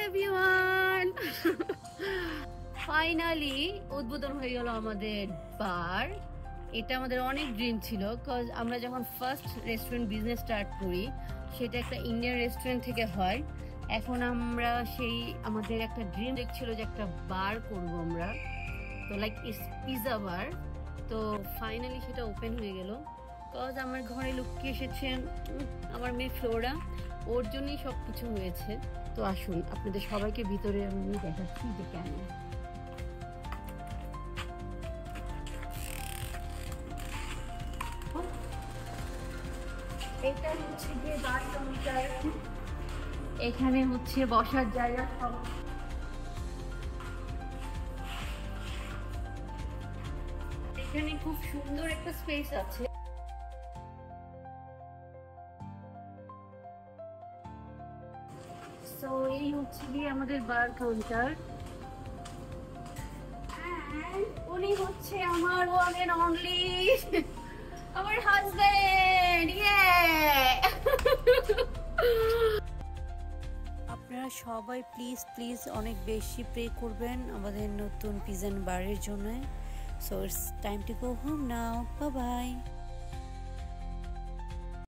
Everyone, finally উদ্বোধন হয়ে গেল আমাদের বার। এটা আমাদের অনেক ড্রিম ছিল, কজ আমরা যখন ফার্স্ট রেস্টুরেন্ট বিজনেস স্টার্ট করি সেটা একটা ইন্ডিয়ান রেস্টুরেন্ট থেকে হয়। এখন আমরা সেই আমাদের একটা ড্রিম দেখছিল যে একটা বার করব আমরা, তো লাইক পিজা বার। তো ফাইনালি সেটা ওপেন হয়ে গেল, কজ আমার ঘরে লক্ষ্মী এসেছে, আমার মেয়ে ফ্লোরা, ওর জন্যই সব কিছু হয়েছে। তো আসুন আপনাদের সবাইকে ভিতরে আমি দেখাচ্ছি যে কেন। এটা হচ্ছে গিয়ে বার কাউন্টার, এখানে হচ্ছে বসার জায়গা সব। এখানে খুব সুন্দর একটা স্পেস আছে। তো এই হচ্ছে গিয়ে আমাদের বার কাউন্টার। উনি হচ্ছে আমার ওয়ান এন্ড অনলি আমার হাজবেন্ড। আপনারা সবাই প্লিজ প্লিজ অনেক বেশি প্রে করবেন আমাদের নতুন পিজন বারের জন্য। So it's time to go home now, bye bye.